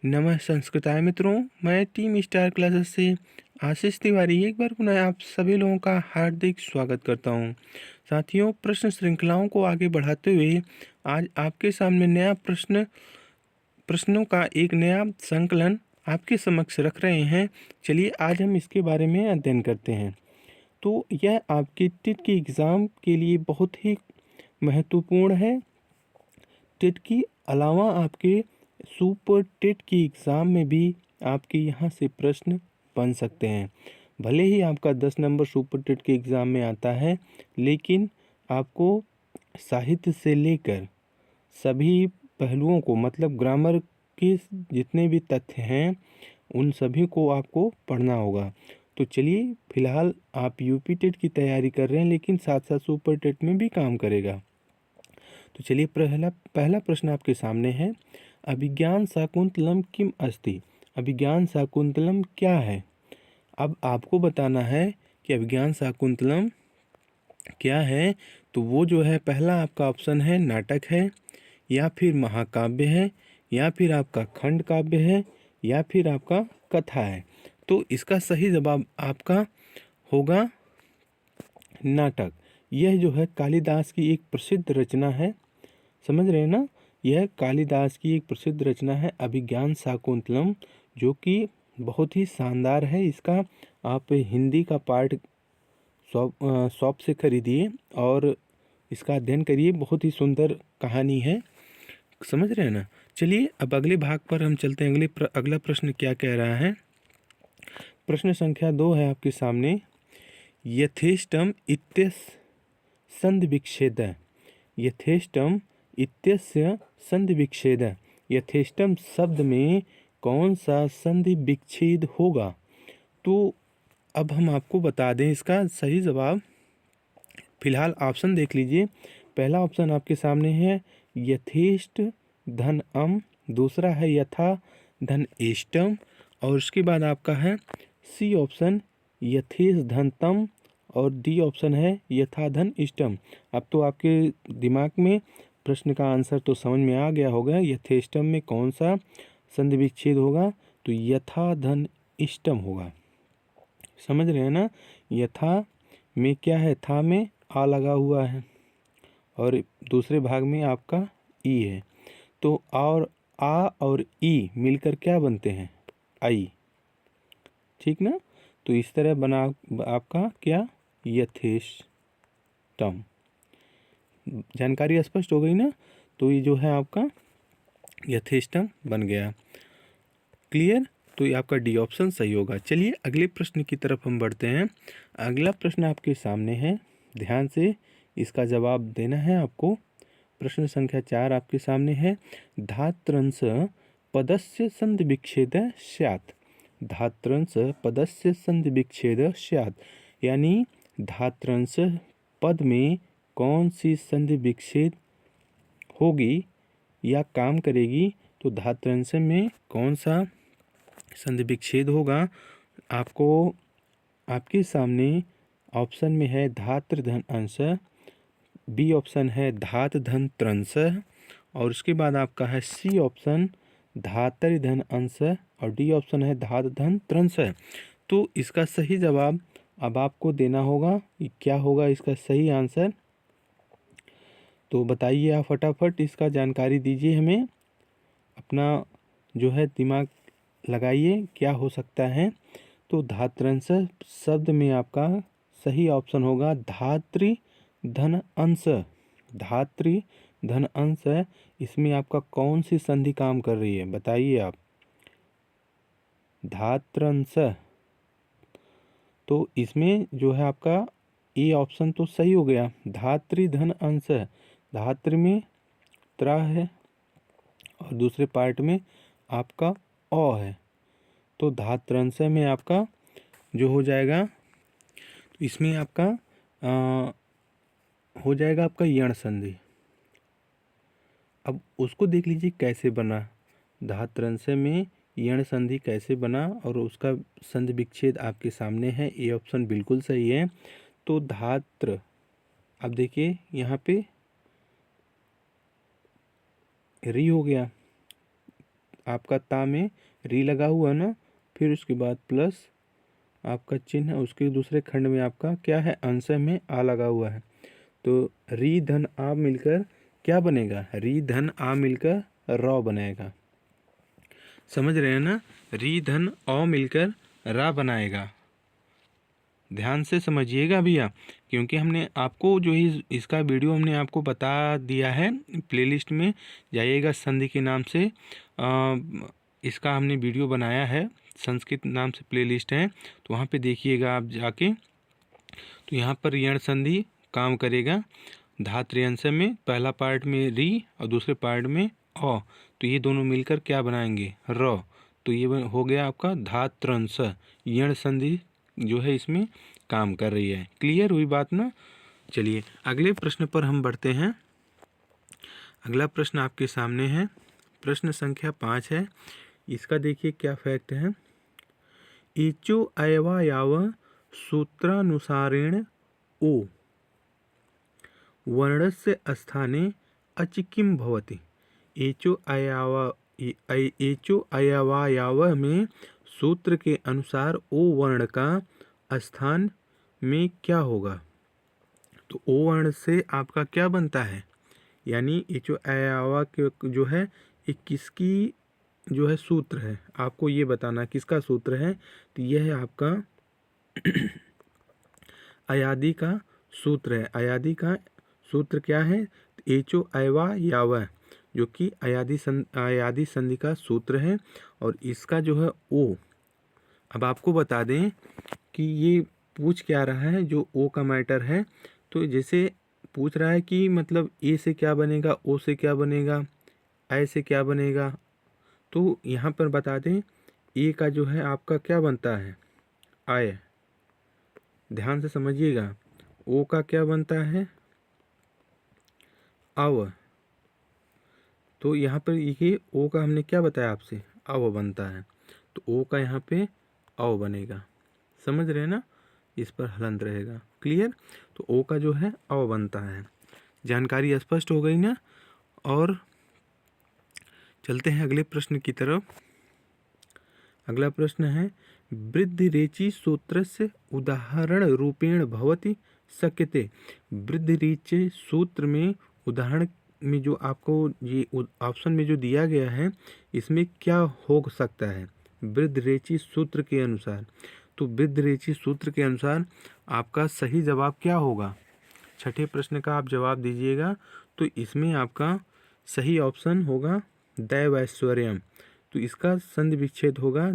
नमः संस्कृताय मित्रों, मैं टीम स्टार क्लासेस से आशीष तिवारी एक बार पुनः आप सभी लोगों का हार्दिक स्वागत करता हूं। साथियों, प्रश्न श्रृंखलाओं को आगे बढ़ाते हुए आज आपके सामने प्रश्नों का एक नया संकलन आपके समक्ष रख रहे हैं। चलिए आज हम इसके बारे में अध्ययन करते हैं। तो यह आपके टेट के एग्ज़ाम के लिए बहुत ही महत्वपूर्ण है। टेट के अलावा आपके सुपर टेट की एग्ज़ाम में भी आपके यहाँ से प्रश्न बन सकते हैं। भले ही आपका 10 नंबर सुपर टेट के एग्ज़ाम में आता है, लेकिन आपको साहित्य से लेकर सभी पहलुओं को, मतलब ग्रामर के जितने भी तथ्य हैं उन सभी को आपको पढ़ना होगा। तो चलिए, फिलहाल आप यूपी टेट की तैयारी कर रहे हैं, लेकिन साथ साथ सुपर टेट में भी काम करेगा। तो चलिए, पहला प्रश्न आपके सामने है। अभिज्ञान शाकुंतलम किम अस्ति? अभिज्ञान शाकुंतलम क्या है? अब आपको बताना है कि अभिज्ञान शाकुंतलम क्या है। तो वो जो है, पहला आपका ऑप्शन है नाटक है, या फिर महाकाव्य है, या फिर आपका खंड काव्य है, या फिर आपका कथा है। तो इसका सही जवाब आपका होगा नाटक। यह जो है कालिदास की एक प्रसिद्ध रचना है। समझ रहे हैं ना? यह कालिदास की एक प्रसिद्ध रचना है अभिज्ञान शाकुंतलम, जो कि बहुत ही शानदार है। इसका आप हिंदी का पार्ट शॉप से खरीदिए और इसका अध्ययन करिए। बहुत ही सुंदर कहानी है। समझ रहे हैं ना? चलिए, अब अगले भाग पर हम चलते हैं। अगला प्रश्न क्या कह रहा है? प्रश्न संख्या 2 है आपके सामने। यथेष्टम इत्यस्य संधिविच्छेद। यथेष्टम इत्यस्य संधिविच्छेद। यथेष्टम शब्द में कौन सा संधि विच्छेद होगा? तो अब हम आपको बता दें इसका सही जवाब। फिलहाल ऑप्शन देख लीजिए। पहला ऑप्शन आपके सामने है यथेष्ट धन अम, दूसरा है यथा धन एष्टम, और उसके बाद आपका है सी ऑप्शन यथेष धन तम, और डी ऑप्शन है यथा धन इष्टम। अब तो आपके दिमाग में प्रश्न का आंसर तो समझ में आ गया होगा। यथेष्टम में कौन सा संधि विच्छेद होगा? तो यथा धन इष्टम होगा। समझ रहे हैं ना? यथा में क्या है? था में आ लगा हुआ है, और दूसरे भाग में आपका ई है। तो और आ और ई मिलकर क्या बनते हैं? आई। ठीक ना? तो इस तरह बना आपका क्या? यथेष्टम। जानकारी स्पष्ट हो गई ना? तो ये जो है आपका यथेष्टम बन गया। क्लियर? तो ये आपका डी ऑप्शन सही होगा। चलिए, अगले प्रश्न की तरफ हम बढ़ते हैं। अगला प्रश्न आपके सामने है, ध्यान से इसका जवाब देना है आपको। प्रश्न संख्या 4 आपके सामने है। धात्रंश पदस्य संधि विच्छेद स्यात्। धात्रंश पदस्य संधि विच्छेद स्यात्, यानी धात्रंश पद में कौन सी संधि विच्छेद होगी या काम करेगी? तो धात्रंश में कौन सा संधि विच्छेद होगा? आपको आपके सामने ऑप्शन में है धात्र धन अंश, बी ऑप्शन है धात धन त्रंश, और उसके बाद आपका है सी ऑप्शन धातरि धन अंश, और डी ऑप्शन है धात धन त्रंश। तो इसका सही जवाब अब आपको देना होगा। क्या होगा इसका सही आंसर? तो बताइए आप फटाफट, इसका जानकारी दीजिए हमें। अपना जो है दिमाग लगाइए, क्या हो सकता है? तो धात्रंश शब्द में आपका सही ऑप्शन होगा धात्री धन अंश। धात्री धन अंश है। इसमें आपका कौन सी संधि काम कर रही है? बताइए आप। धात्रंश। तो इसमें जो है आपका ए ऑप्शन तो सही हो गया। धात्री धन अंश, धात्र में त्रा है और दूसरे पार्ट में आपका अ है। तो धात्रंश में आपका जो हो जाएगा, तो इसमें आपका हो जाएगा आपका यण संधि। अब उसको देख लीजिए कैसे बना। धात्रंश में यण संधि कैसे बना, और उसका संधि विच्छेद आपके सामने है। ए ऑप्शन बिल्कुल सही है। तो धात्र, अब देखिए यहाँ पे री हो गया। आपका ता में री लगा हुआ ना, फिर उसके बाद प्लस आपका चिन्ह, उसके दूसरे खंड में आपका क्या है, अंश में आ लगा हुआ है। तो री धन आ मिलकर क्या बनेगा, री धन आ मिलकर रौ बनेगा। समझ रहे हैं ना, री धन औ मिलकर रा बनाएगा। ध्यान से समझिएगा भैया, क्योंकि हमने आपको जो ही इसका वीडियो हमने आपको बता दिया है। प्लेलिस्ट में जाइएगा, संधि के नाम से इसका हमने वीडियो बनाया है, संस्कृत नाम से प्लेलिस्ट है, तो वहाँ पे देखिएगा आप जाके। तो यहाँ पर यण संधि काम करेगा धात्रि अंश में, पहला पार्ट में री और दूसरे पार्ट में अ, तो ये दोनों मिलकर क्या बनाएंगे, र। तो ये हो गया आपका धात्रंश। यण संधि जो है इसमें काम कर रही है। क्लियर हुई बात ना। चलिए अगले प्रश्न पर हम बढ़ते हैं। अगला प्रश्न आपके सामने है, प्रश्न संख्या 5 है। इसका देखिए क्या फैक्ट है। एचो अयवायाव सूत्रानुसारेण ओ वर्णस्य स्थाने अच किम भवति। एचो अयवायाव में सूत्र के अनुसार ओ वर्ण का स्थान में क्या होगा। तो ओ वर्ण से आपका क्या बनता है, यानी एचो अयवा के जो है ये किसकी जो है सूत्र है, आपको ये बताना किसका सूत्र है। तो यह है आपका अयादि का सूत्र है। अयादि का सूत्र क्या है, एचो अयवा याव, जो कि अयादि संधि का सूत्र है। और इसका जो है ओ, अब आपको बता दें कि ये पूछ क्या रहा है, जो ओ का मैटर है। तो जैसे पूछ रहा है कि मतलब ए से क्या बनेगा, ओ से क्या बनेगा, ऐ से क्या बनेगा। तो यहाँ पर बता दें ए का जो है आपका क्या बनता है, आय। ध्यान से समझिएगा, ओ का क्या बनता है, अव। तो यहाँ पर ये ओ का हमने क्या बताया आपसे, अव बनता है। तो ओ का यहाँ पे अव बनेगा। समझ रहे हैं ना, इस पर हलंत रहेगा। क्लियर। तो ओ का जो है अव बनता है। जानकारी स्पष्ट हो गई ना। और चलते हैं अगले प्रश्न की तरफ। अगला प्रश्न है, वृद्धिरेचि सूत्रस्य उदाहरण रूपेण भवति शक्यते। वृद्धिरेचि सूत्र में उदाहरण में जो आपको ये ऑप्शन में जो दिया गया है, इसमें क्या हो सकता है वृद्धिरेचि सूत्र के अनुसार। तो वृद्धिरेचि सूत्र के अनुसार आपका सही जवाब क्या होगा, छठे प्रश्न का आप जवाब दीजिएगा। तो इसमें आपका सही ऑप्शन होगा दैवैश्वर्यम। तो इसका संधि विच्छेद होगा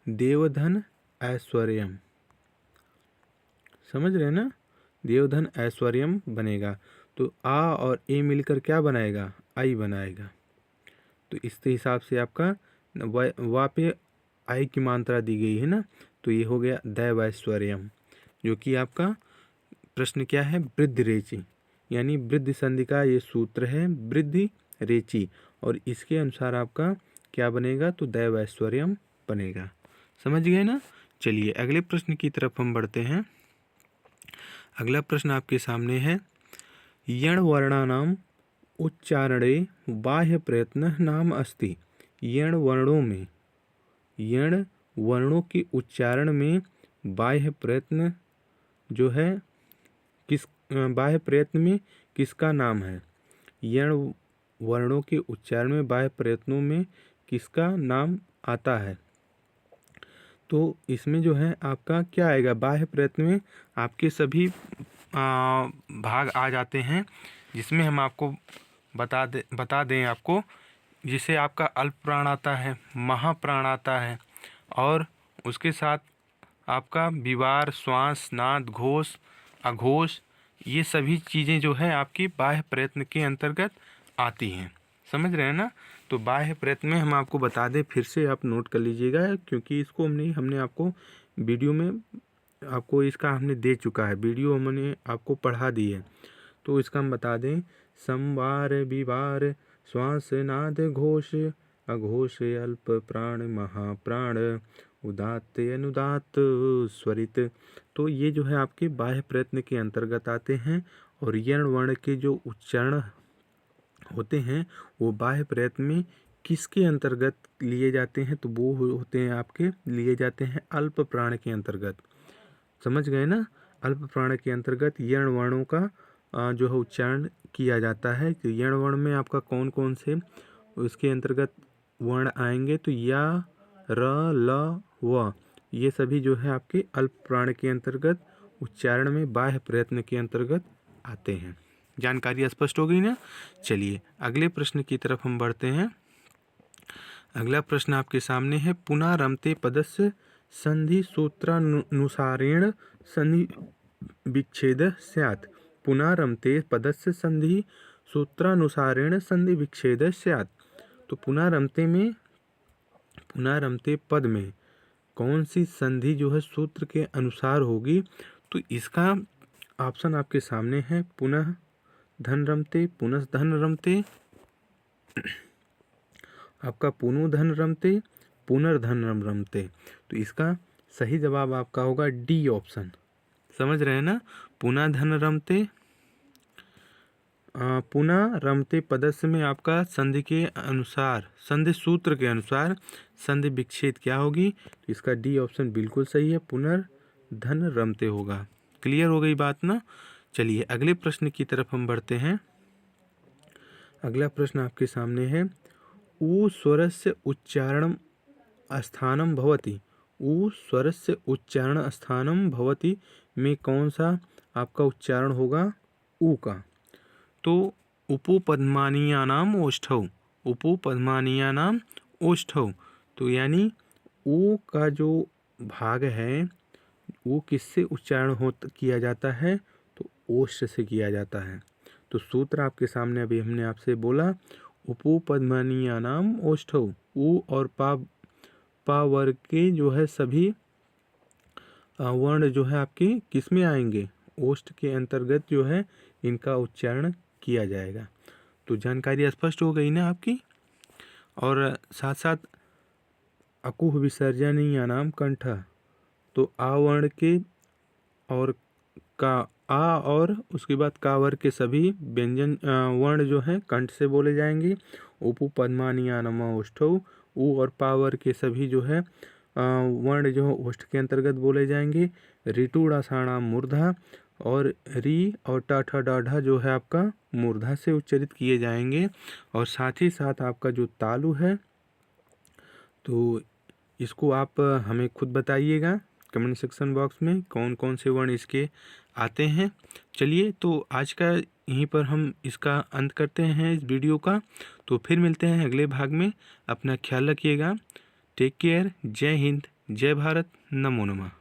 देवधन ऐश्वर्यम। समझ रहे हैं ना, देवधन ऐश्वर्यम बनेगा। तो आ और ए मिलकर क्या बनाएगा, आई बनाएगा। तो इस हिसाब से आपका वा पे आई की मात्रा दी गई है ना, तो ये हो गया दैवैश्वर्यम, जो कि आपका प्रश्न क्या है, वृद्धि रेचि, यानी वृद्धि संधि का ये सूत्र है वृद्धि रेचि, और इसके अनुसार आपका क्या बनेगा, तो दैवैश्वर्यम बनेगा। समझ गए ना। चलिए अगले प्रश्न की तरफ हम बढ़ते हैं। अगला प्रश्न आपके सामने है, यण वर्णानाम उच्चारणे बाह्य प्रयत्न नाम अस्ति। यण वर्णों के उच्चारण में बाह्य प्रयत्न जो है बाह्य प्रयत्न में किसका नाम है। यण वर्णों के उच्चारण में बाह्य प्रयत्नों में किसका नाम आता है। तो इसमें जो है आपका क्या आएगा, बाह्य प्रयत्न में आपके सभी भाग आ जाते हैं, जिसमें हम आपको बता दें आपको, जिसे आपका अल्प प्राण आता है, महाप्राण आता है, और उसके साथ आपका विवार, श्वास, नाद, घोष, अघोष, ये सभी चीज़ें जो है आपकी बाह्य प्रयत्न के अंतर्गत आती हैं। समझ रहे हैं ना। तो बाह्य प्रयत्न में हम आपको बता दें, फिर से आप नोट कर लीजिएगा, क्योंकि इसको हमने आपको वीडियो में आपको इसका हमने दे चुका है, वीडियो हमने आपको पढ़ा दी है। तो इसका हम बता दें, संवार, विवार, श्वास, नाद, घोष, अघोष, अल्प प्राण, महाप्राण, उदात्त, अनुदात्त, स्वरित। तो ये जो है आपके बाह्य प्रयत्न के अंतर्गत आते हैं। और यण वर्ण के जो उच्चारण होते हैं वो बाह्य प्रयत्न में किसके अंतर्गत लिए जाते हैं? तो वो होते हैं आपके लिए जाते हैं अल्प प्राण के अंतर्गत। समझ गए ना? अल्प प्राण के अंतर्गत यण वर्णों का जो है उच्चारण किया जाता है। तो यण वर्ण में आपका कौन कौन से उसके अंतर्गत वर्ण आएंगे? तो या, र, ल, व, ये सभी जो है आपके अल्प प्राण के अंतर्गत उच्चारण में बाह्य प्रयत्न के अंतर्गत आते हैं। जानकारी स्पष्ट हो गई ना? चलिए अगले प्रश्न की तरफ हम बढ़ते हैं। अगला प्रश्न आपके सामने है, पुनः रमते पदस्य संधि सूत्रानुसारेण संधि विच्छेद स्यात्। पुनः रमते पदस्य संधि सूत्रानुसारेण संधि विच्छेद स्यात्। तो पुनः रमते पद में कौन सी संधि जो है सूत्र के अनुसार होगी? तो इसका ऑप्शन आपके सामने है, पुनः धन रमते, पुनः धन रमते, आपका पुनु धन रमते, पुनर्धन रमते। तो इसका सही जवाब आपका होगा डी ऑप्शन। समझ रहे हैं ना? पुनः धन रमते, पुनः रमते पदस्य में आपका संधि के अनुसार, संधि सूत्र के अनुसार संधि विच्छेद क्या होगी? तो इसका डी ऑप्शन बिल्कुल सही है, पुनर्धन रमते होगा। क्लियर हो गई बात ना? चलिए अगले प्रश्न की तरफ हम बढ़ते हैं। अगला प्रश्न आपके सामने है, ऊ स्वरस्य उच्चारणम स्थानम भवति। ऊ स्वरस्य उच्चारण स्थानम भवति में कौन सा आपका उच्चारण होगा? ऊ का। तो उपोपद्मानीयानाम ओष्ठौ, उपोपद्मानीयानाम ओष्ठौ। तो यानी ऊ का जो भाग है वो किससे उच्चारण किया जाता है? तो ओष्ठ से किया जाता है। तो सूत्र आपके सामने अभी हमने आपसे बोला, उपोपद्मानीयानाम ओष्ठौ। ऊ और पा वर्ग के जो है सभी वर्ण जो है आपके किस में आएंगे? ओष्ठ के अंतर्गत जो है इनका उच्चारण किया जाएगा। तो जानकारी स्पष्ट हो गई ना आपकी? और साथ साथ अकुह विसर्जनीयानाम कंठ। तो आ वर्ण के और का, आ और उसके बाद का वर्ग के सभी व्यंजन वर्ण जो है कंठ से बोले जाएंगे। उपोपद्मानीयानाम ओष्ठौ, ऊ और पा वर्ग के सभी जो है वर्ण जो है ओष्ठ के अंतर्गत बोले जाएंगे। ऋटुडासाणाम मूर्धा, और री और टाठा डाढ़ा जो है आपका मूर्धा से उच्चारित किए जाएंगे। और साथ ही साथ आपका जो तालु है, तो इसको आप हमें खुद बताइएगा कमेंट सेक्शन बॉक्स में कौन कौन से वर्ण इसके आते हैं। चलिए तो आज का यहीं पर हम इसका अंत करते हैं इस वीडियो का। तो फिर मिलते हैं अगले भाग में। अपना ख्याल रखिएगा। Take care. जय हिंद, जय भारत, नमो नमः।